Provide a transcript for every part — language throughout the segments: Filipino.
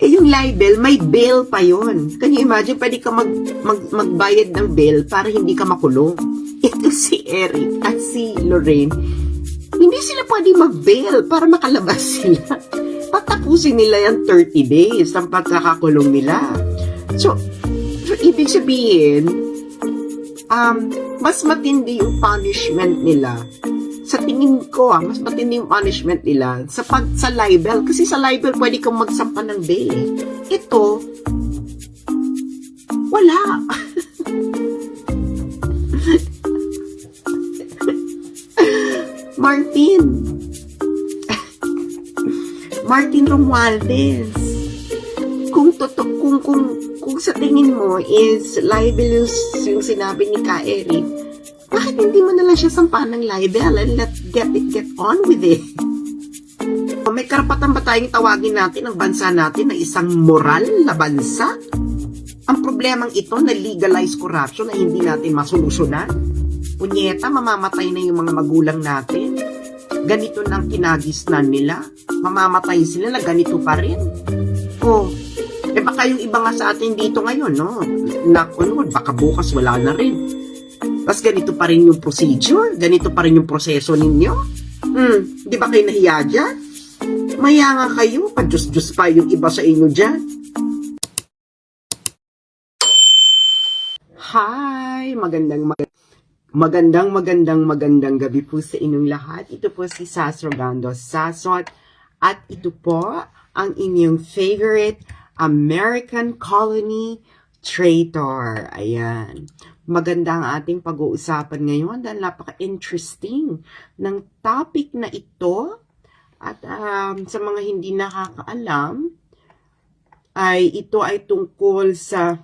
Eh, yung libel, may bail pa yon. Can you imagine, pwede ka magbayad ng bail para hindi ka makulong. Ito si Eric at si Lorraine, hindi sila pwede mag-bail para makalabas sila. Patapusin nila yung 30 days ng pagkakakulong nila. So ibig sabihin, mas matindi yung punishment nila. Sa tingin ko, mas matindi yung punishment nila sa libel. Kasi sa libel, pwede kang magsampa ng bail. Ito, wala. Martin Romualdez. Kung sa tingin mo is libelous yung sinabi ni Ka Eric, bakit hindi mo na lang siya sampahan ng libel and let's get on with it? May karapatan ba tayong tawagin natin ang bansa natin na isang moral na bansa? Ang problemang ito na legalize corruption na hindi natin masolusyonan. Punyeta, mamamatay na yung mga magulang natin. Ganito nang kinagisnan nila. Mamamatay sila na ganito pa rin. Baka yung iba nga sa atin dito ngayon, no? Nakunod, baka bukas wala na rin. Tapos ganito pa rin yung procedure, ganito pa rin yung proseso ninyo. Di ba kayo nahiya dyan? Maya nga kayo, pa-Diyos-Diyos pa yung iba sa inyo dyan. Hi! Magandang gabi po sa inyong lahat. Ito po si Sas Rogando Sasot at ito po ang inyong favorite American Colony Traitor. Ayan. Maganda ang ating pag-uusapan ngayon dahil napaka-interesting ng topic na ito. At sa mga hindi nakakaalam, ito ay tungkol sa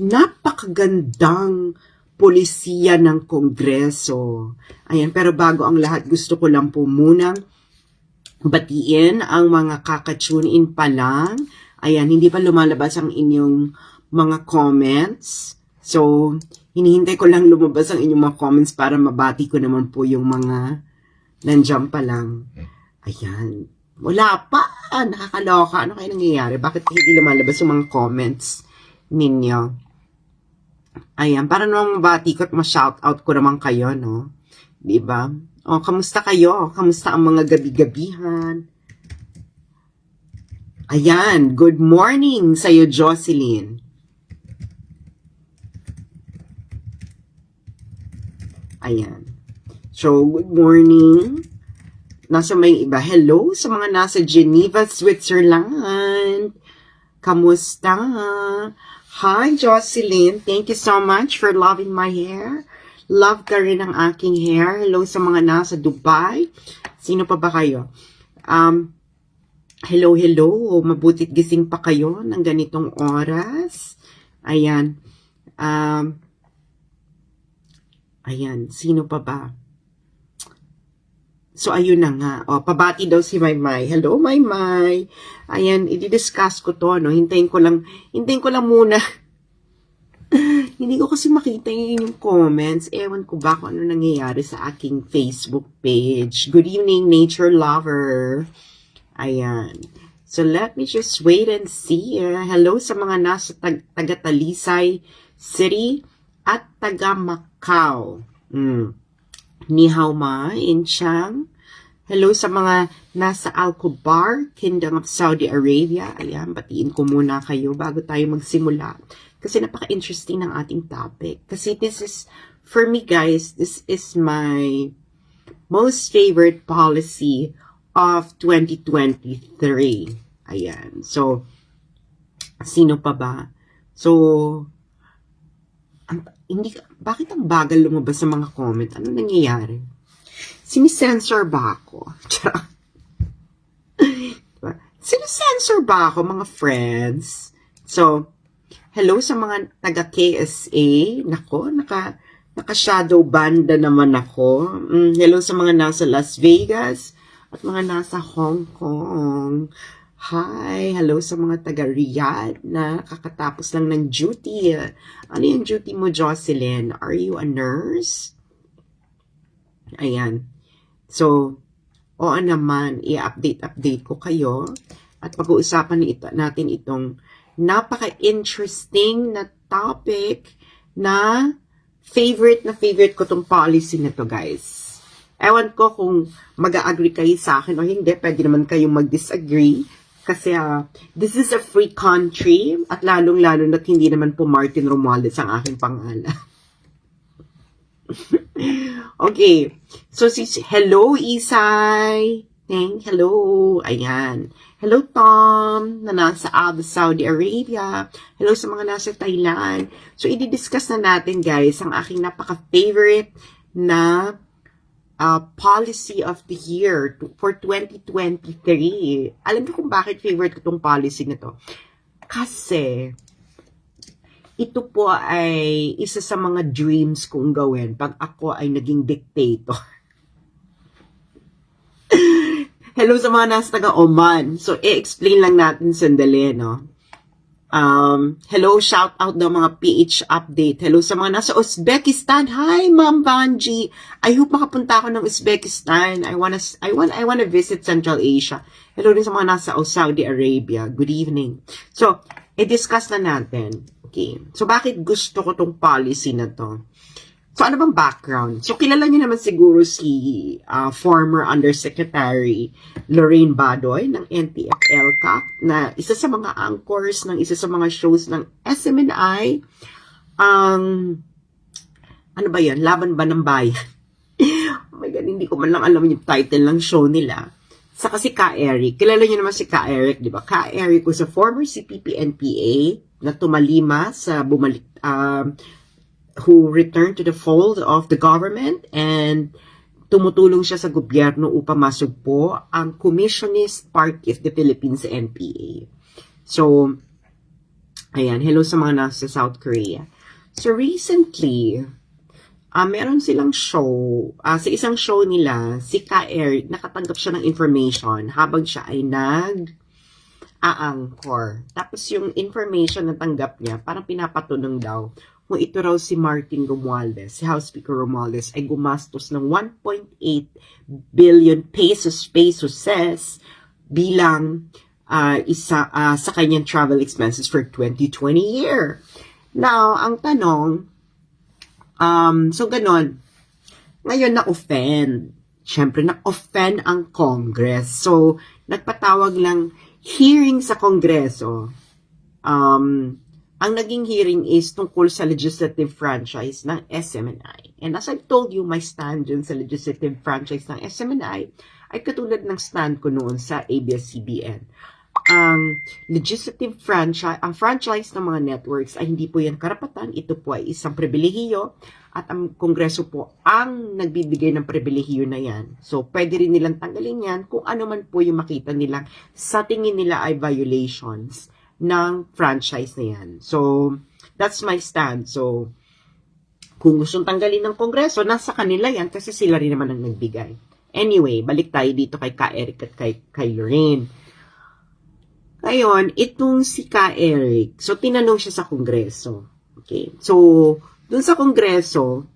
napakagandang polisiya ng Kongreso. Ayan, pero bago ang lahat, gusto ko lang po munang batiin ang mga kaka-tune in pa lang. Ayan, hindi pa lumalabas ang inyong mga comments. So, hinihintay ko lang lumabas ang inyong mga comments para mabati ko naman po yung mga nandiyan pa lang. Ayan. Wala pa. Nakakaloka. Ano kaya nangyayari? Bakit hindi lumalabas yung mga comments ninyo? Ayan. Para naman mabati ko at ma-shoutout ko naman kayo, no? Diba? Kamusta kayo? Kamusta ang mga gabi-gabihan? Ayan. Good morning sa'yo, Jocelyn. Ayan. So, good morning. Nasa may iba. Hello sa mga nasa Geneva, Switzerland. Kamusta? Hi, Jocelyn. Thank you so much for loving my hair. Love ka rin ang aking hair. Hello sa mga nasa Dubai. Sino pa ba kayo? Hello. Mabutit gising pa kayo ng ganitong oras. Ayan. Ayan, sino pa ba? So, ayun na nga. Pabati daw si Maymay. Hello, Maymay. Ayan, i-discuss ko to, no? Hintayin ko lang muna. Hindi ko kasi makita yung comments. Ewan ko ba kung ano nangyayari sa aking Facebook page. Good evening, nature lover. Ayan. So, let me just wait and see. Hello sa mga nasa taga-Talisay City at taga Macau. Ni hao ma in Chang. Hello sa mga nasa Al-Khobar, Kingdom of Saudi Arabia. Ayan, batiin ko muna kayo bago tayo magsimula. Kasi napaka-interesting ng ating topic. Kasi this is, for me guys, this is my most favorite policy of 2023. Ayan. So, sino pa ba? So, bakit ang bagal lumabas sa mga comment? Ano nangyayari? Sinisensor ba ako? Sinisensor ba ako, mga friends? So, hello sa mga taga-KSA. Nako, naka-shadow banda naman ako. Hello sa mga nasa Las Vegas at mga nasa Hong Kong. Hi, hello sa mga taga-Riyadh na kakatapos lang ng duty. Ano yung duty mo, Jocelyn? Are you a nurse? Ayan. So, oo naman, i-update ko kayo at pag-uusapan natin itong napaka-interesting na topic na favorite ko tong policy na to, guys. Ewan ko kung mag-agree kayo sa akin o hindi. Pwede naman kayong mag-disagree. Kasi this is a free country at lalong-lalo na't hindi naman po Martin Romualdez ang aking pangalan. Okay. So, hello, Isay. Hello. Ayan. Hello, Tom, na nasa Abu Saudi Arabia. Hello sa mga nasa Thailand. So, i-discuss na natin, guys, ang aking napaka-favorite na policy of the year for 2023. Alam niyo kung bakit favorite ko tong policy na to? Kasi, ito po ay isa sa mga dreams kong gawin pag ako ay naging dictator. Hello sa mga nasa taga-Oman. So, i-explain lang natin sandali, no? Hello, shout out daw mga PH update. Hello sa mga nasa Uzbekistan. Hi, Ma'am Banji. I hope makapunta ako ng Uzbekistan. I wanna visit Central Asia. Hello din sa mga nasa Saudi Arabia. Good evening. So, i-discuss na natin. Okay. So, bakit gusto ko tong policy na to? So, ano bang background? So, kilala niyo naman siguro si former Undersecretary Lorraine Badoy ng NTF-ELCAC na isa sa mga anchors ng isa sa mga shows ng SMNI. Ano ba yan? Laban ba ng bayan? Oh my God, hindi ko man lang alam yung title ng show nila. Saka si Ka Eric. Kilala niyo naman si Ka Eric, di ba? Ka Eric was a former CPP-NPA na tumalima sa who returned to the fold of the government and tumutulong siya sa gobyerno upang masugpo ang Communist Party of the Philippines, NPA. So, ayan, hello sa mga nasa South Korea. So, recently, meron silang show, sa isang show nila, si Ka Eric, nakatanggap siya ng information habang siya ay nag-aangkor. Tapos yung information na tanggap niya, parang pinapatunong daw kung ito raw si Martin Romualdez, si House Speaker Romualdez, ay gumastos ng 1.8 billion pesos bilang sa kanyang travel expenses for 2020 year. Now, ang tanong, so ganon, ngayon na-offend. Siyempre, na-offend ang Congress. So, nagpatawag lang hearing sa Kongreso. Ang naging hearing is tungkol sa legislative franchise ng SMNI. And as I told you, my stand dun sa legislative franchise ng SMNI ay katulad ng stand ko noon sa ABS-CBN. Ang legislative franchise, ang franchise ng mga networks ay hindi po yan karapatan. Ito po ay isang pribilehiyo at ang Kongreso po ang nagbibigay ng pribilehiyo na yan. So, pwede rin nilang tanggalin yan kung ano man po yung makita nilang sa tingin nila ay violations ng franchise na yan. So, that's my stand. So, kung gustong tanggalin ng Kongreso, nasa kanila yan kasi sila rin naman ang nagbigay. Anyway, balik tayo dito kay Ka Eric at kay Lorraine. Ngayon, itong si Ka Eric, so tinanong siya sa Kongreso. Okay? So, dun sa Kongreso,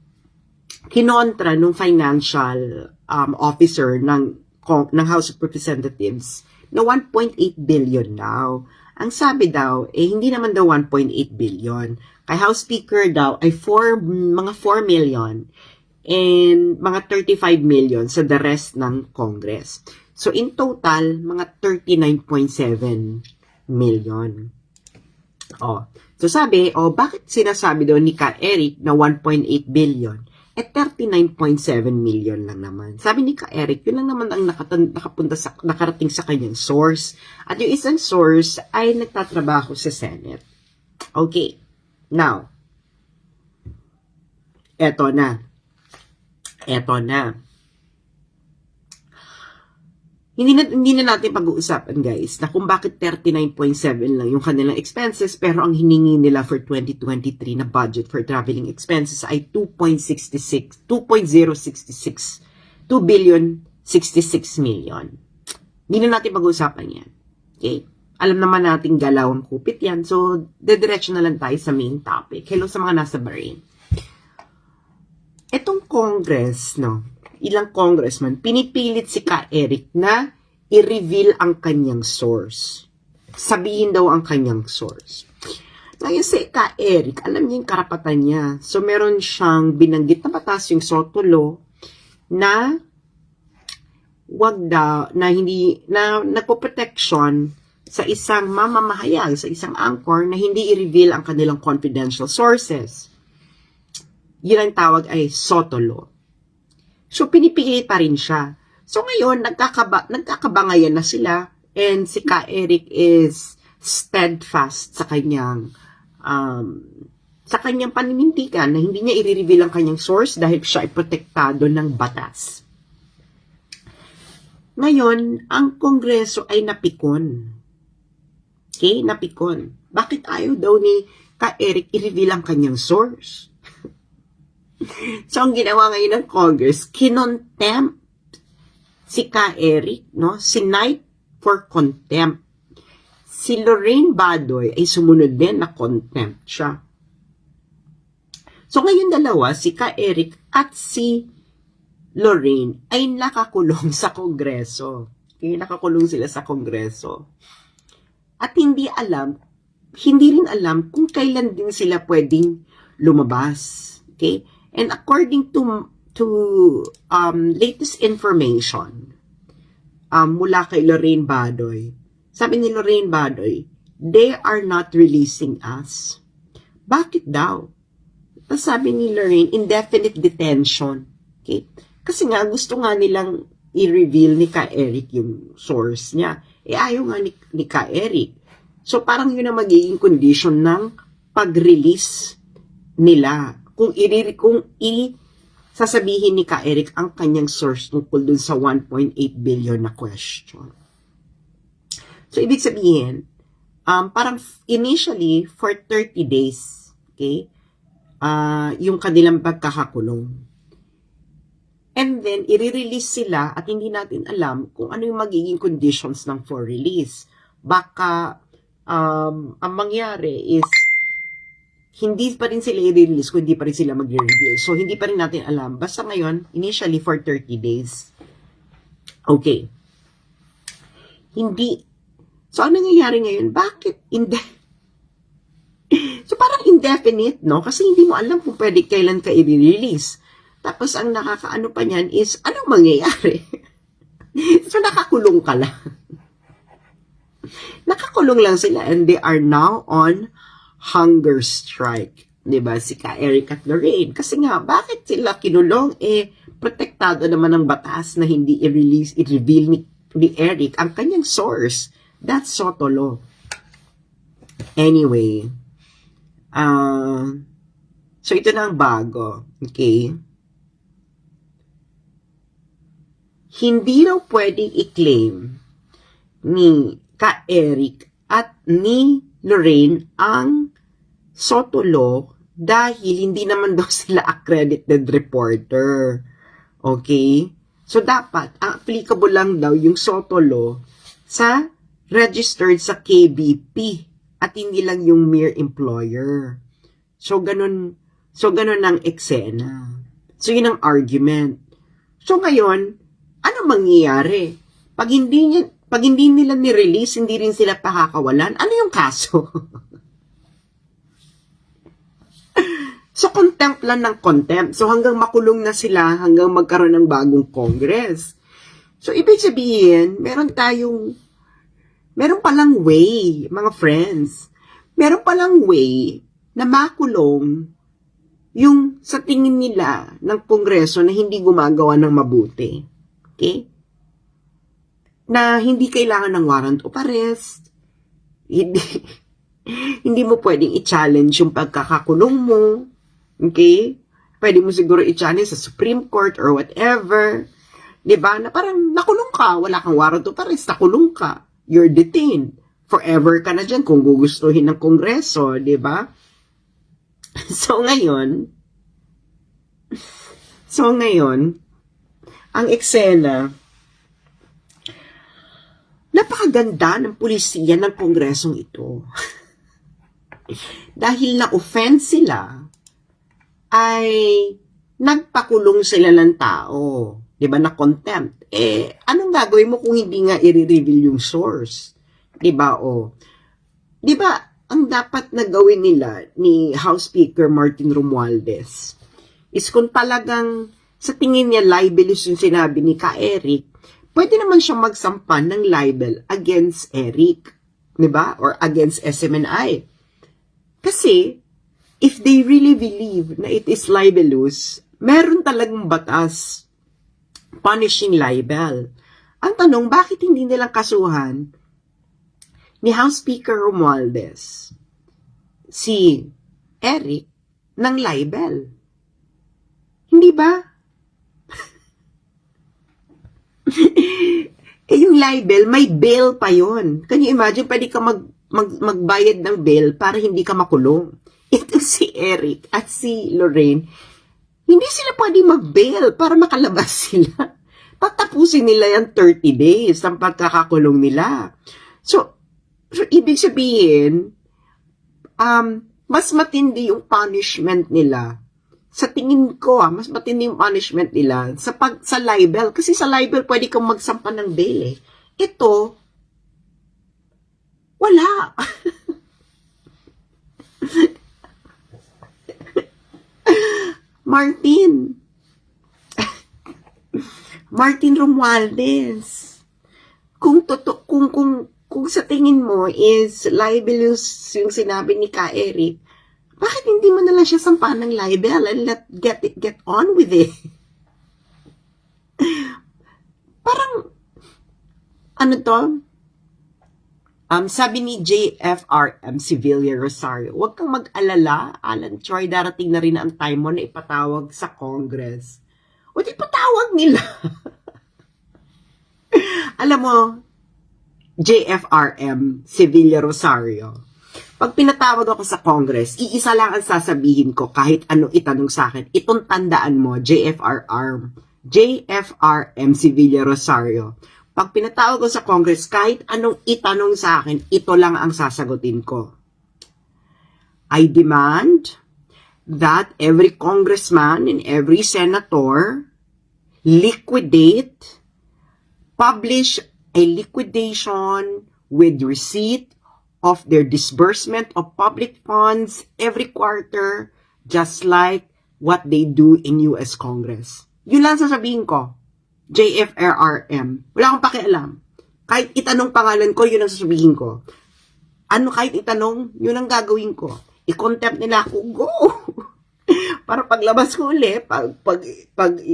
kinontra nung financial officer ng House of Representatives na 1.8 billion daw. Ang sabi daw, hindi naman daw 1.8 billion. Kay House Speaker daw ay mga 4 million and mga 35 million sa the rest ng Congress. So in total, mga 39.7 million. So sabi, bakit sinasabi daw ni Ka Eric na 1.8 billion? 39.7 million lang naman. Sabi ni Ka Eric, yun lang naman ang nakarating sa kanyang source. At yung isang source ay nagtatrabaho sa Senate. Okay. Now, eto na. Hindi na natin pag-uusapan, guys, na kung bakit 39.7 lang yung kanilang expenses, pero ang hiningi nila for 2023 na budget for traveling expenses ay 2.066 million. Hindi na natin pag-uusapan yan. Okay? Alam naman natin galawang kupit yan. So, dediretso na lang tayo sa main topic. Hello sa mga nasa Bahrain. Etong Congress, ilang congressman, pinipilit si Ka Eric na i-reveal ang kanyang source. Sabihin daw ang kanyang source. Ngayon si Ka Eric, alam niya yung karapatan niya. So meron siyang binanggit na batas yung SOTO law na wag daw, na hindi, na nagpo-protection sa isang mamamahayag, sa isang anchor na hindi i-reveal ang kanilang confidential sources. Yun ang tawag ay SOTO law. So pinipigil pa rin siya. So ngayon, nagkakabangayan na sila and si Ka Eric is steadfast sa kanyang paninindigan na hindi niya i-reveal ang kanyang source dahil siya ay protektado ng batas. Ngayon, ang Kongreso ay napikon. Okay, napikon. Bakit ayaw daw ni Ka Eric i-reveal ang kanyang source? So, ang ginawa ngayon ng Congress, kinontempt si Ka Eric, no? Sinight for contempt. Si Lorraine Badoy ay sumunod din na contempt siya. So, ngayon dalawa, si Ka Eric at si Lorraine ay nakakulong sa Kongreso. Okay, nakakulong sila sa Kongreso. At hindi rin alam kung kailan din sila pwedeng lumabas. Okay? And according to latest information mula kay Lorraine Badoy, sabi ni Lorraine Badoy, they are not releasing us. Bakit daw? Tapos sabi ni Lorraine, indefinite detention. Okay? Kasi nga, gusto nga nilang i-reveal ni Ka Eric yung source niya. Ayaw nga ni Ka Eric. So, parang yun ang magiging condition ng pag-release nila. Kung sasabihin ni Ka Eric ang kanyang source tungkol dun sa 1.8 billion na question. So, ibig sabihin, parang initially, for 30 days, okay, yung kanilang pagkakakulong. And then, i-release sila at hindi natin alam kung ano yung magiging conditions ng for release. Baka, ang mangyari is, hindi pa rin sila i-release kung hindi pa rin sila mag-reveal. So, hindi pa rin natin alam. Basta ngayon, initially for 30 days. Okay. Hindi. So, ano nangyayari ngayon? Bakit? So, parang indefinite, no? Kasi hindi mo alam kung pwede kailan ka i-release. Tapos, ang nakakaano pa niyan is, anong mangyayari? So, nakakulong ka lang. Nakakulong lang sila and they are now on hunger strike. Diba? Si Ka Eric at Lorraine. Kasi nga, bakit sila kinulong? Protektado naman ng batas na hindi i-reveal ni Eric ang kanyang source. That's SOTO law. Anyway, so ito na ang bago. Okay? Hindi raw pwedeng i-claim ni Ka Eric at ni Lorraine ang SOTO law dahil hindi naman daw sila accredited reporter. Okay? So, dapat, ang applicable lang daw yung SOTO law sa registered sa KBP at hindi lang yung mere employer. So, ganun ang eksena. So, yun ang argument. So, ngayon, ano mangyayari? Pag hindi nila ni-release, hindi rin sila pakakawalan, ano yung kaso? So, contempt lang ng contempt. So, hanggang makulong na sila, hanggang magkaroon ng bagong Congress. So, ibig sabihin, meron palang way, mga friends. Meron palang way na makulong yung sa tingin nila ng Kongreso na hindi gumagawa ng mabuti. Okay? Na hindi kailangan ng warrant of arrest. Hindi mo pwedeng i-challenge yung pagkakakulong mo. Okay? Pwede mo siguro i-challenge sa Supreme Court or whatever. Diba? Na parang nakulong ka, wala kang warrant of arrest, nakulong ka. You're detained. Forever ka na dyan kung gugustuhin ng Kongreso. Diba? So ngayon, ang eksena, napakaganda ng pulisiya ng Kongresong ito. Dahil na-offend sila, ay nagpakulong sila ng tao. Di ba, na contempt. Anong gagawin mo kung hindi nga i-reveal yung source? Di ba, Di ba, ang dapat na gawin nila ni House Speaker Martin Romualdez is kung talagang sa tingin niya libelous yung sinabi ni Ka Eric, pwede naman siyang magsampan ng libel against Eric, di ba? Or against SMNI. Kasi, if they really believe na it is libelous, meron talagang batas punishing libel. Ang tanong, bakit hindi nilang kasuhan ni House Speaker Romualdez si Eric ng libel? Hindi ba? Yung libel, may bail pa yon. Can you imagine, pwede ka magbayad ng bail para hindi ka makulong. Ito si Eric at si Lorraine, hindi sila pwede mag-bail para makalabas sila. Tatapusin nila yung 30 days ng pagkakakulong nila. So ibig sabihin, mas matindi yung punishment nila. Sa tingin ko, mas matindi yung punishment nila sa libel. Kasi sa libel, pwede kang magsampa ng bail eh. Ito, wala. Martin Romualdez. Kung sa tingin mo is libelous yung sinabi ni Ka Eric, bakit hindi mo nalang siya sampahan ng libel and get on with it? Parang, ano to? Sabi ni JFRM Sevilla Rosario, huwag kang mag-alala, Alan Troy, darating na rin ang time mo na ipatawag sa Congress. O di patawag nila. Alam mo, JFRM Sevilla Rosario, pag pinatawag ako sa Congress, iisa lang ang sasabihin ko kahit ano itanong sa akin. Itong tandaan mo, JFRM Sevilla Rosario. Pag pinatawag ko sa Congress, kahit anong itanong sa akin, ito lang ang sasagutin ko. I demand that every congressman and every senator publish a liquidation with receipt of their disbursement of public funds every quarter, just like what they do in US Congress. Yun lang sasabihin ko. JFRRM. Wala akong pakialam. Kahit itanong pangalan ko, yun ang sasabihin ko. Kahit itanong, yun ang gagawin ko. I-contempt nila ako, go! Para paglabas ko uli, pag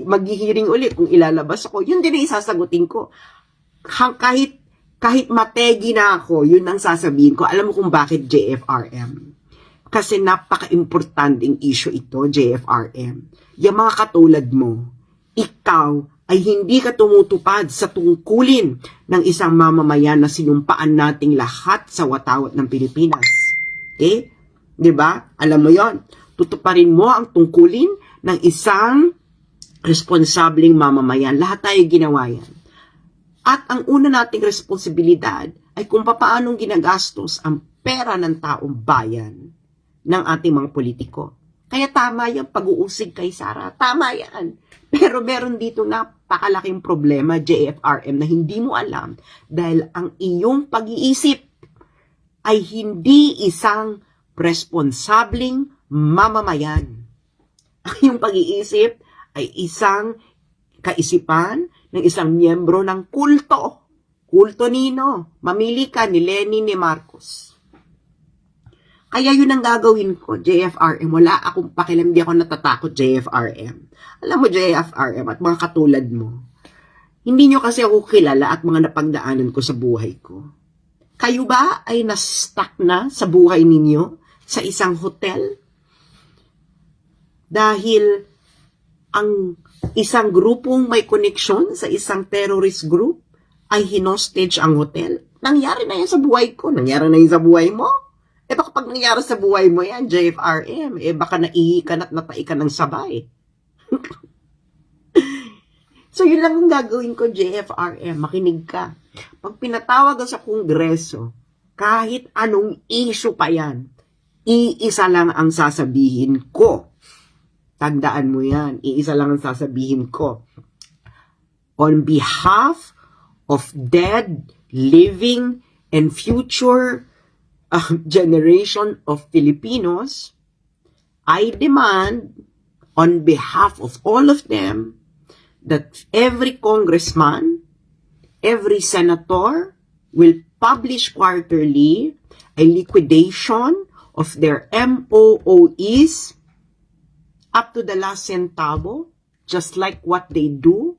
maghihiring uli, kung ilalabas ako, yun din ang isasagutin ko. Kahit mategi na ako, yun ang sasabihin ko. Alam mo kung bakit JFRM? Kasi napaka-importanting issue ito, JFRM. Yung mga katulad mo, ikaw ay hindi ka tumutupad sa tungkulin ng isang mamamayan na sinumpaan nating lahat sa watawat ng Pilipinas. Okay? Diba? Alam mo yon. Tutuparin mo ang tungkulin ng isang responsableng mamamayan. Lahat tayo ginawa yan. At ang una nating responsibilidad ay kung paanong ginagastos ang pera ng taong bayan ng ating mga politiko. Kaya tama yung pag-uusig kay Sara. Tama yan. Pero meron dito napakalaking problema, JFRM, na hindi mo alam dahil ang iyong pag-iisip ay hindi isang responsableng mamamayan. Ang iyong pag-iisip ay isang kaisipan ng isang miyembro ng kulto. Kulto nino. Mamili ka ni Lenin, ni Marcos. Kaya yun ang gagawin ko, JFRM. Wala akong pakialam, di ako natatakot, JFRM. Alam mo, JFRM, at mga katulad mo, hindi nyo kasi ako kilala at mga napagdaanan ko sa buhay ko. Kayo ba ay na-stuck na sa buhay ninyo sa isang hotel? Dahil ang isang grupong may koneksyon sa isang terrorist group ay hinostage ang hotel. Nangyari na yan sa buhay ko. Nangyari na yan sa buhay mo. Baka pag nangyari sa buhay mo yan, JFRM, baka naihi ka na't natai ka ng sabay. So, yun lang ang gagawin ko, JFRM. Makinig ka. Pag pinatawag sa Kongreso, kahit anong issue pa yan, iisa lang ang sasabihin ko. Tandaan mo yan. Iisa lang ang sasabihin ko. on behalf of dead, living, and future generation of Filipinos, I demand on behalf of all of them that every congressman, every senator will publish quarterly a liquidation of their MOOEs up to the last centavo, just like what they do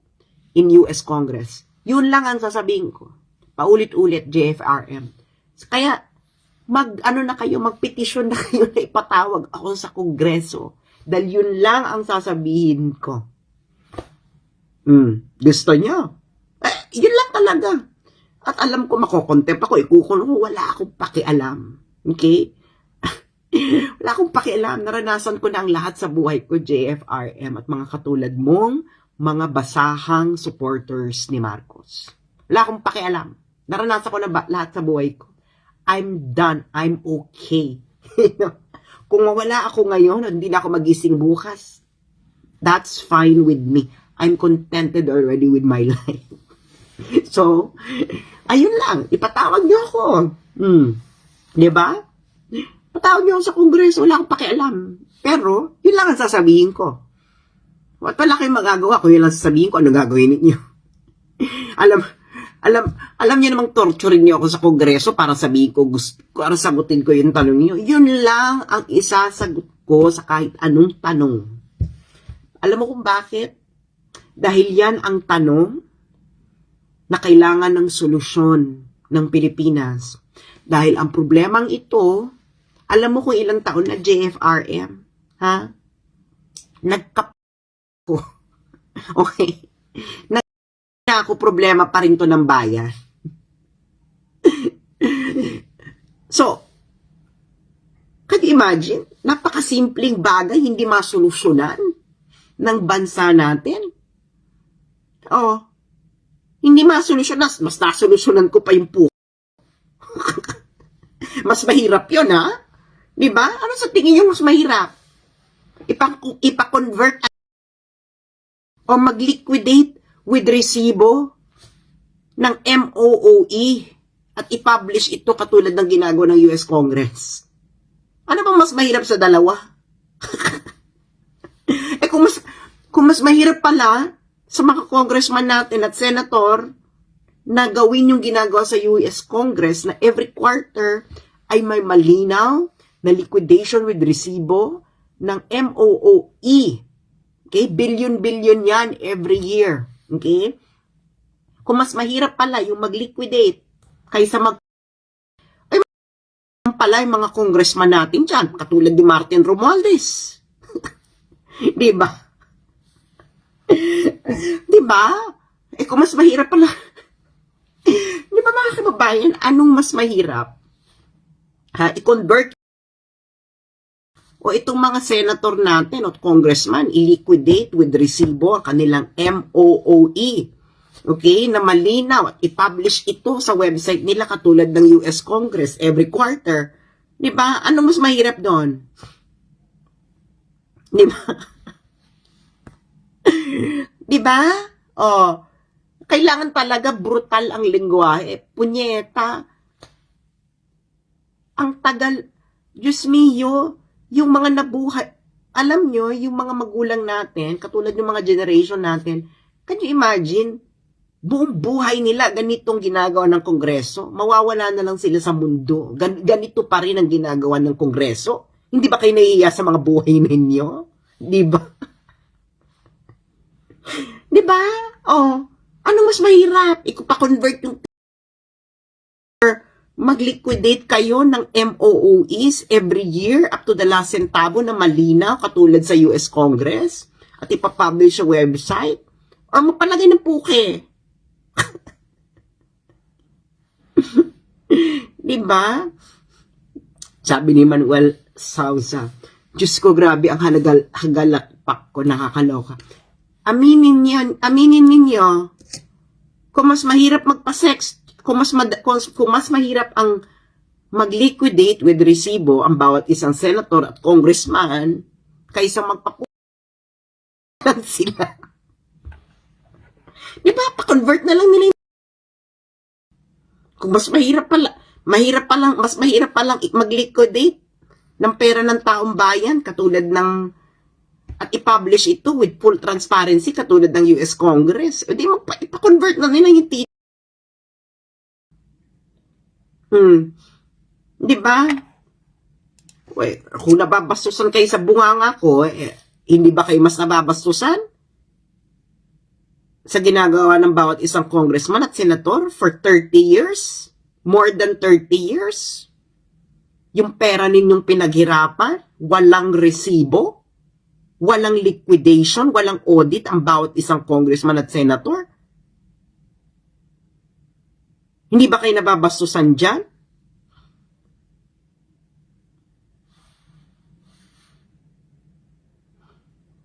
in US Congress. Yun lang ang sasabihin ko. Paulit-ulit, JFRM. Kaya, magpetisyon na kayo na ipatawag ako sa Kongreso. Dahil yun lang ang sasabihin ko. Gusto nyo? Yun lang talaga. At alam ko, makokontempt ako, ikukulong ko, wala akong pakialam. Okay? Wala akong pakialam. Naranasan ko na ang lahat sa buhay ko, JFRM, at mga katulad mong mga basahang supporters ni Marcos. Wala akong pakialam. Naranasan ko na lahat sa buhay ko. I'm done. I'm okay. Kung mawala ako ngayon, hindi na ako magising bukas. That's fine with me. I'm contented already with my life. So, ayun lang. Ipatawag niyo ako. Diba? Patawag niyo ako sa Kongreso. Wala akong pakialam. Pero, yun lang ang sasabihin ko. At wala kayong magagawa kung yun lang sasabihin ko, ano gagawin ninyo? Alam niyo namang torturing niyo ako sa Kongreso para sabihin ko, para sagutin ko yung tanong niyo. Yun lang ang isasagot ko sa kahit anong tanong. Alam mo kung bakit? Dahil yan ang tanong na kailangan ng solusyon ng Pilipinas. Dahil ang problemang ito, alam mo kung ilang taon na JFRM? Ha? Okay. Na ako, problema pa rin to ng bayan. So, can you imagine? Napakasimpleng bagay, hindi masolusyonan ng bansa natin. Hindi masolusyonan. Mas nasolusyonan ko pa yung Mas mahirap yun, ha? Diba? Ano sa tingin nyo mas mahirap? Ipa-convert o mag-liquidate with resibo ng MOOE at i-publish ito katulad ng ginagawa ng US Congress. Ano bang mas mahirap sa dalawa? Kung mas mahirap pala sa mga congressman natin at senator na gawin yung ginagawa sa US Congress na every quarter ay may malinaw na liquidation with resibo ng MOOE. Okay? Billion-billion yan every year. Okay? Kung mas mahirap pala yung mag-liquidate kaysa pala yung mga congressman natin dyan, katulad ni Martin Romualdez. Diba? Diba? Kung mas mahirap pala, diba mga kababayan, anong mas mahirap? I-convert o itong mga senator natin o congressman, i-liquidate with resibo ang kanilang MOOE. Okay? Na malinaw at i-publish ito sa website nila katulad ng US Congress every quarter. Diba? Ano mas mahirap doon? Diba? Diba? Kailangan talaga brutal ang lengguwahe. Punyeta. Ang tagal. Diyos mio, yung mga nabuhay, alam nyo, yung mga magulang natin, katulad ng mga generation natin, can you imagine, buong buhay nila, ganitong ginagawa ng Kongreso, mawawala na lang sila sa mundo. Ganito pa rin ang ginagawa ng Kongreso. Hindi ba kayo nahihiya sa mga buhay ninyo? Di ba? Di ba? Ano mas mahirap? Ipa-convert yung mag-liquidate kayo ng MOOEs every year up to the last centavo na malinaw katulad sa US Congress at ipapublish sa website or magpalagay ng puke. Diba? Sabi ni Manuel Sousa, Diyos ko, grabe ang hagalakpak ko, nakakaloka. Aminin ninyo, kung mas mahirap magpa-sex, kung mas mahirap ang mag-liquidate with resibo ang bawat isang senator at congressman kaysa sila. Di ba? Pa-convert na lang nila yung... Kung mas mahirap pa lang mag-liquidate ng pera ng taong bayan, katulad ng... At i-publish ito with full transparency, katulad ng US Congress. O di, ipa-convert na nila yung Di ba? Kung nababastusan kayo sa bunganga ko, hindi ba kayo mas nababastusan sa ginagawa ng bawat isang congressman at senator for 30 years? More than 30 years? Yung pera ninyong pinaghirapan, walang resibo, walang liquidation, walang audit ang bawat isang congressman at senator? Hindi ba kayo nababastusan dyan?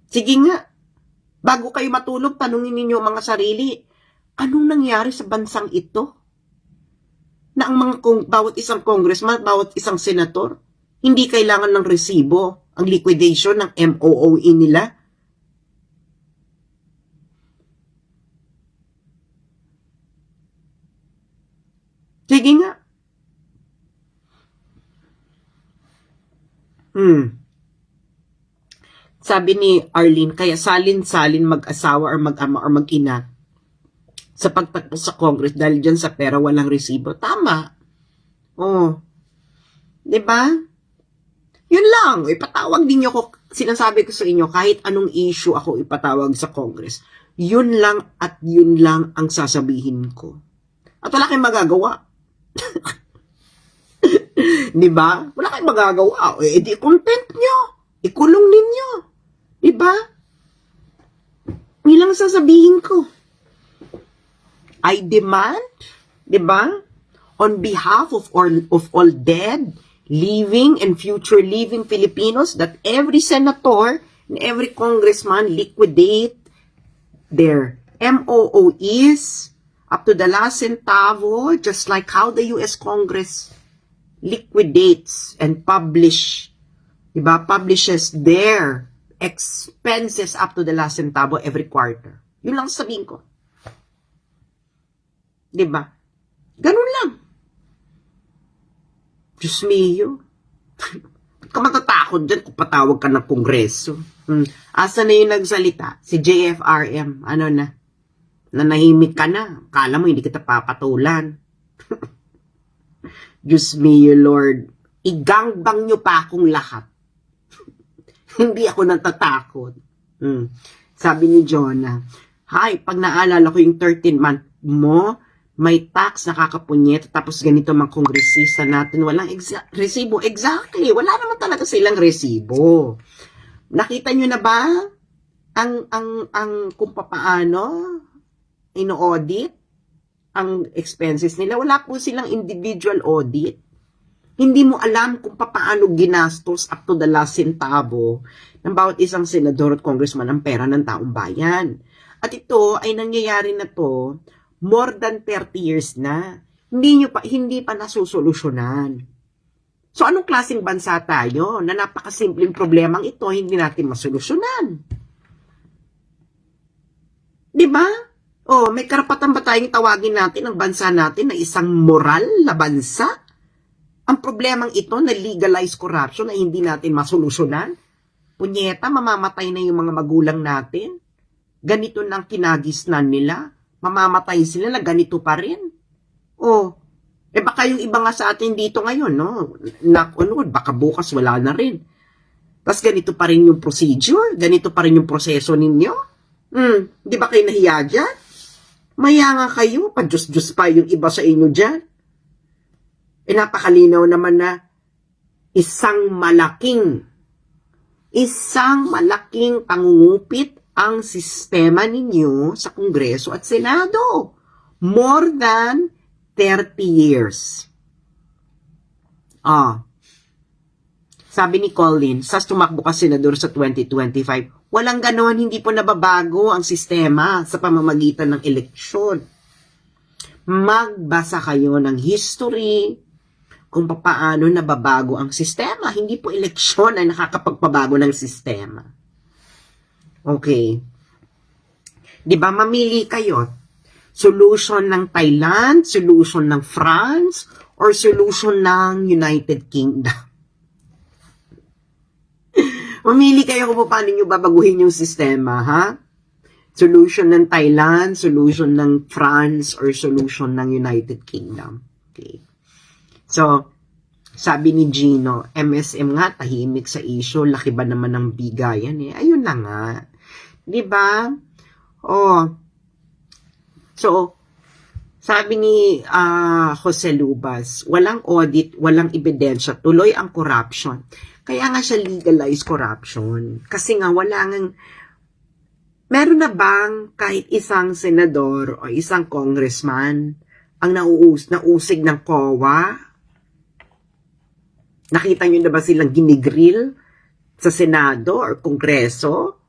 Sige nga, bago kayo matulog, tanungin ninyo mga sarili, anong nangyari sa bansang ito? Na ang bawat isang congressman, bawat isang senator, hindi kailangan ng resibo, ang liquidation ng MOOE nila. Sige nga. Sabi ni Arlene, kaya salin-salin mag-asawa or mag-ama or mag-ina sa pagtakbo sa Congress dahil dyan sa pera walang resibo. Tama. Oh. Diba? Yun lang. Ipatawag din ako, sinasabi ko sa inyo, kahit anong issue ako ipatawag sa Congress, yun lang at yun lang ang sasabihin ko. At wala kayong magagawa. Diba? Wala kayong magagawa. Di content nyo. Ikulong ninyo. Diba? Yun lang sasabihin ko. I demand, diba, on behalf of all dead, living, and future living Filipinos, that every senator and every congressman liquidate their MOOEs up to the last centavo, just like how the US Congress liquidates and publishes their expenses up to the last centavo every quarter. Yun lang sabihin ko. Diba? Ganun lang. Diyos mio. Ba't ka matatakot dyan kung patawag ka ng kongreso? Asa na yung nagsalita? Si JFRM. Ano na? Nanahimik ka na. Kala mo hindi kita papatulan. Diyos mio, Lord. Igangbang nyo pa akong lahat. Hindi ako natatakot. Sabi ni Jonah, hi, pag naalala ko yung 13-month mo, may tax nakakapunyet, tapos ganito mga kongresista natin, walang resibo. Exactly, wala naman talaga silang resibo. Nakita nyo na ba ang kung paano ino-audit ang expenses nila? Wala po silang individual audit. Hindi mo alam kung paano ginastos up to the last centavo ng bawat isang senador at congressman ang pera ng taong bayan. At ito ay nangyayari na to more than 30 years na. Hindi pa nasusolusyonan. So anong klaseng bansa tayo na napakasimpleng problemang ito hindi natin masolusyonan? Diba? May karapatan ba tayong tawagin natin ang bansa natin na isang moral na bansa? Ang problemang ito na legalized corruption na hindi natin masolusyonan? Punyeta, mamamatay na yung mga magulang natin. Ganito nang kinagisnan nila. Mamamatay sila na ganito pa rin. Baka yung iba nga sa atin dito ngayon, no? Knock on wood, baka bukas wala na rin. Tapos ganito pa rin yung procedure, ganito pa rin yung proseso ninyo. Di ba kayo nahiya dyan? Maya nga kayo, pa-Diyos-Diyos pa yung iba sa inyo dyan. Napakalinaw naman na isang malaking pangungupit ang sistema ninyo sa Kongreso at Senado. More than 30 years. Sabi ni Colin, sa tumakbo ka senador sa 2025, walang ganon, hindi po nababago ang sistema sa pamamagitan ng eleksyon. Magbasa kayo ng history kung paano nababago ang sistema. Hindi po eleksyon ay nakakapagpabago ng sistema. Okay. Di ba? Mamili kayo. Solution ng Thailand, solution ng France, or solution ng United Kingdom. Mamili kayo kung paano nyo babaguhin yung sistema, ha? Solution ng Thailand, solution ng France, or solution ng United Kingdom. Okay. So, sabi ni Gino, MSM nga, tahimik sa issue, laki ba naman ng bigayan eh? Ayun na nga. Diba? Oh. So, sabi ni Jose Lubas, walang audit, walang ebidensya, tuloy ang corruption. Kaya nga siya legalized corruption. Kasi nga meron na bang kahit isang senador o isang congressman ang nausig ng COA? Nakita nyo na ba silang ginigrill sa Senado or Kongreso?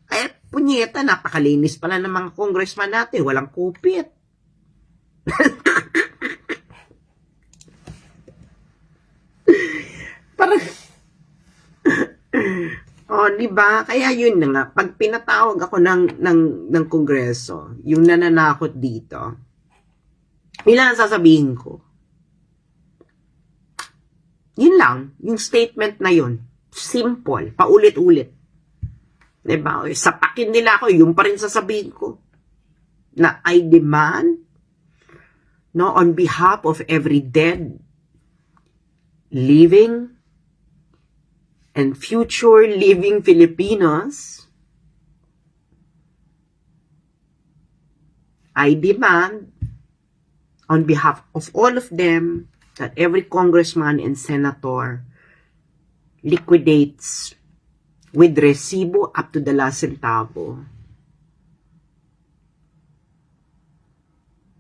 Ay, punyeta, napakalinis pala ng mga congressman natin. Walang kupit. Parang, diba? Kaya yun na nga, pag pinatawag ako ng Kongreso, yung nananakot dito, ilan ang sasabihin ko? Yun lang, yung statement na yun. Simple, paulit-ulit. Diba? Sapakin nila ako, yung pa rin sasabihin ko. Na I demand, no, on behalf of every dead, living, and future living Filipinos, I demand, on behalf of all of them, that every congressman and senator liquidates with resibo up to the last centavo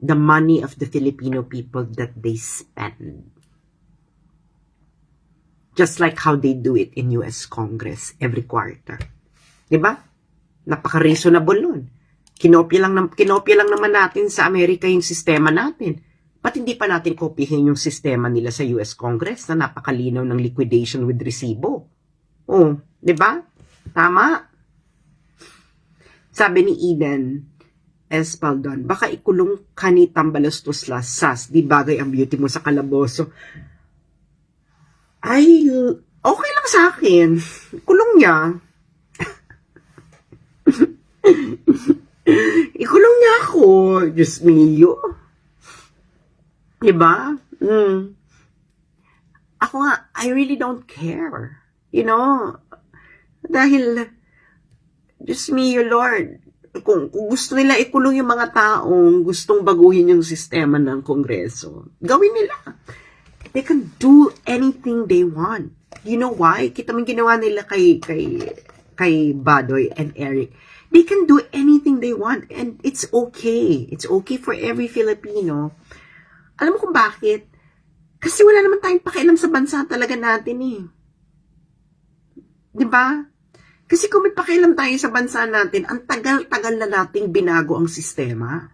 the money of the Filipino people that they spend. Just like how they do it in US Congress every quarter. Diba? Napaka-reasonable nun. Kinopya lang naman natin sa Amerika yung sistema natin. Ba't hindi pa natin kopyahin yung sistema nila sa US Congress na napakalinaw ng liquidation with resibo? Oh, di ba? Tama. Sabi ni Eden Espaldon, baka ikulong ka ni Tambalastos Lasas, di bagay ang beauty mo sa kalaboso. Ay, okay lang sa akin. Kulong niya. Ikulong niya ako. Diyos mio. Diba? Ako nga, I really don't care. You know? Dahil, Diyos mio, Lord, kung gusto nila ikulong yung mga taong gustong baguhin yung sistema ng Kongreso, gawin nila. They can do anything they want. You know why? Kita mo ginawa nila kay Badoy and Eric. They can do anything they want and it's okay. It's okay for every Filipino. Alam mo kung bakit? Kasi wala naman tayong pakialam sa bansa talaga natin eh. Diba? Kasi kung may pakialam tayo sa bansa natin, ang tagal-tagal na nating binago ang sistema.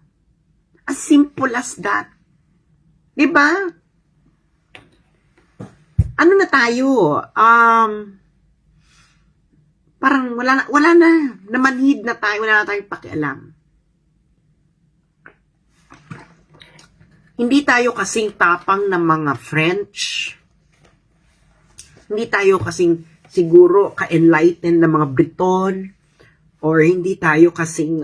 As simple as that. Diba? Ano na tayo? Parang wala na. Namanhid na tayo. Wala na tayong pakialam. Hindi tayo kasing tapang ng mga French. Hindi tayo kasing siguro ka-enlightened ng mga Briton. Or hindi tayo kasing,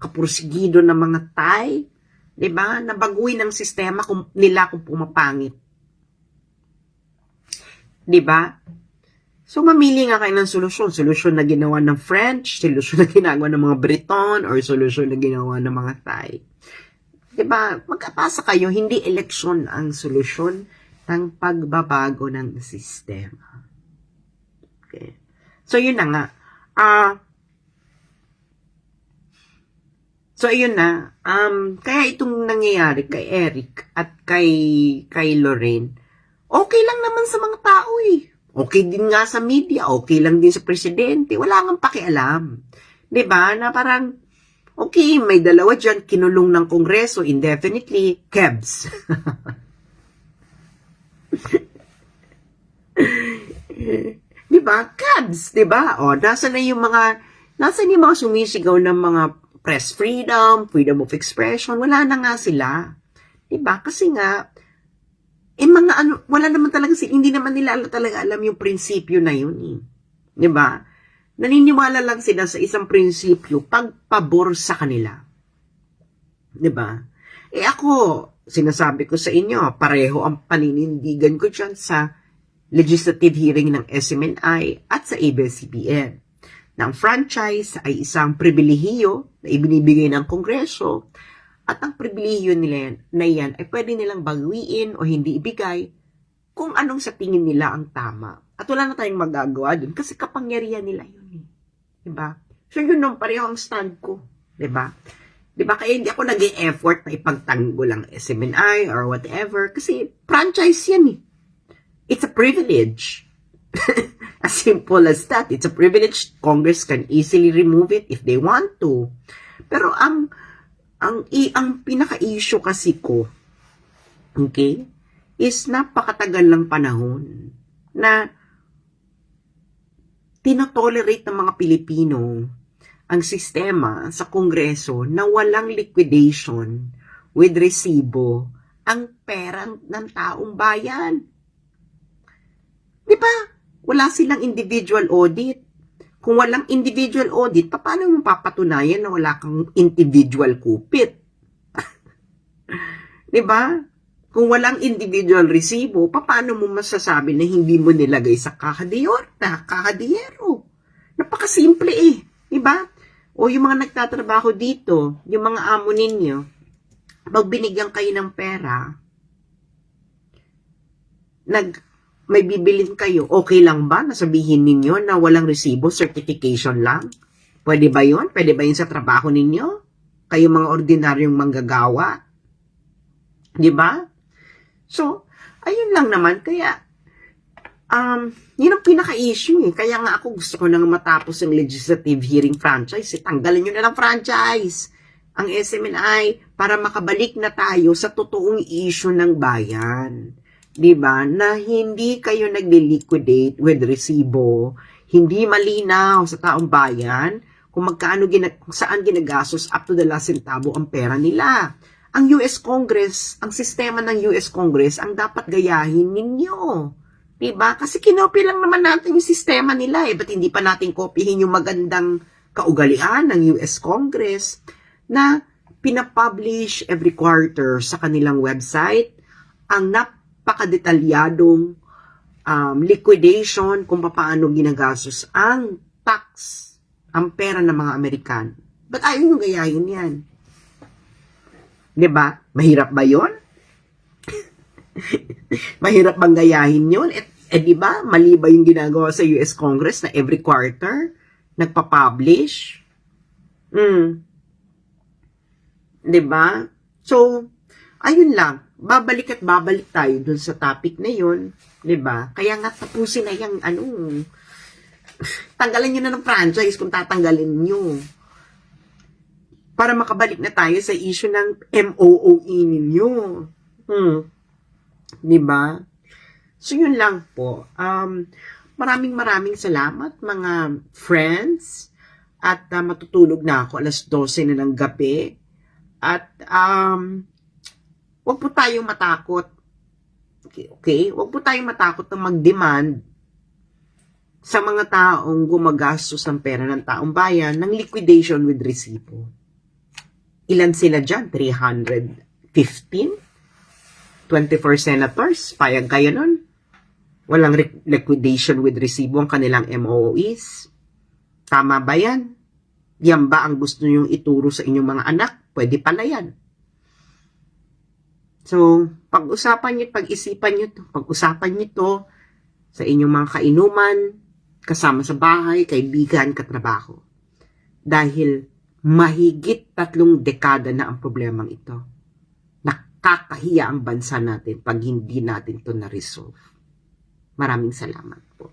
kapursigido ng mga Thai. Diba? Nabaguhin ang sistema nila kung pumapangit. Diba? So, mamili nga kayo ng solusyon. Solusyon na ginawa ng French, solusyon na ginawa ng mga Briton, or solusyon na ginawa ng mga Thai. Diba? Magkapasa kayo, hindi eleksyon ang solusyon ng pagbabago ng sistema. Okay. So, yun na nga. So, ayun na. Kaya itong nangyayari kay Eric at kay Lorraine, okay lang naman sa mga tao eh. Okay din nga sa media, okay lang din sa presidente. Wala ngang pakialam. Diba? Na parang, okay, may dalawa dyan, kinulong ng Kongreso indefinitely, Kebs. Diba? Kebs, diba? O, nasa na yung mga Nasaan yung mga sumisigaw ng mga press freedom, freedom of expression? Wala na nga sila. Diba? Kasi nga, mga ano, wala naman talaga sila, hindi naman nila talaga alam yung prinsipyo na yun eh. Diba? Naniniwala lang sila sa isang prinsipyo, pagpabor sa kanila. Diba? Ako, sinasabi ko sa inyo, pareho ang paninindigan ko dyan sa legislative hearing ng SMNI at sa ABS-CBN. Na ang franchise ay isang pribilehiyo na ibinibigay ng Kongreso at ang pribilehiyo nila na yan ay pwede nilang baguhin o hindi ibigay kung anong sa tingin nila ang tama. At wala na tayong magagawa dun kasi kapangyarihan nila yun. Diba? So yun nung pareho ang stand ko. Diba? Diba? Kaya hindi ako nag-e-effort na ipagtanggol ang SMNI or whatever kasi franchise yan eh. It's a privilege. As simple as that. It's a privilege. Congress can easily remove it if they want to. Pero ang pinaka-issue kasi ko, okay, is napakatagal lang panahon na tinotolerate ng mga Pilipino ang sistema sa Kongreso na walang liquidation with resibo ang pera ng taong bayan. Di ba? Wala silang individual audit. Kung walang individual audit, paano mo papatunayan na wala kang individual kupit? Di ba? Kung walang individual resibo, paano mo masasabi na hindi mo nilagay sa kakadiyero? Napakasimple eh. Di ba? O yung mga nagtatrabaho dito, yung mga amo ninyo, pag binigyan kayo ng pera, may bibilin kayo, okay lang ba na sabihin ninyo na walang resibo, certification lang? Pwede ba yun? Pwede ba yun sa trabaho ninyo? Kayo mga ordinaryong manggagawa? Di ba? So, ayun lang naman. Kaya, yun ang pinaka-issue eh. Kaya nga ako gusto ko nang matapos ang legislative hearing franchise. Tanggalin nyo na ng franchise ang SMNI para makabalik na tayo sa totoong issue ng bayan. Diba? Na hindi kayo nagli-liquidate with resibo, hindi malinaw sa taong bayan kung magkaano kung saan ginagastos up to the last centavo ang pera nila. Ang US Congress, ang sistema ng US Congress ang dapat gayahin ninyo. Diba? Kasi kinopy lang naman natin yung sistema nila eh. Ba't hindi pa natin kopyahin yung magandang kaugalian ng US Congress na pinapublish every quarter sa kanilang website ang napakadetalyadong liquidation kung paano ginagastos ang tax, ang pera ng mga Amerikano. Ba't ayaw nyo gayahin yan? Diba? Mahirap ba yun? Mahirap bang gayahin yun? Diba? Mali ba yung ginagawa sa US Congress na every quarter nagpa-publish? Diba? So, ayun lang. Babalik tayo dun sa topic na yun. Diba? Kaya nga tapusin na yung tanggalin nyo na ng franchise kung tatanggalin nyo. Para makabalik na tayo sa issue ng MOOE ninyo. Diba? So, yun lang po. Maraming salamat mga friends. At matutulog na ako. 12:00 na ng gabi. At, wag po tayong matakot. Okay? Wag po tayong matakot na mag-demand sa mga taong gumagastos ng pera ng taong bayan ng liquidation with resibo. Ilan sila dyan? 315? 24 senators? Payag kayo nun? Walang liquidation with resibo ang kanilang MOOEs? Tama ba yan? Yan ba ang gusto nyong ituro sa inyong mga anak? Pwede pala yan. So, pag-isipan nyo to sa inyong mga kainuman, kasama sa bahay, kaibigan, katrabaho. Dahil mahigit 3 dekada na ang problemang ito. Nakakahiya ang bansa natin pag hindi natin to na-resolve. Maraming salamat po.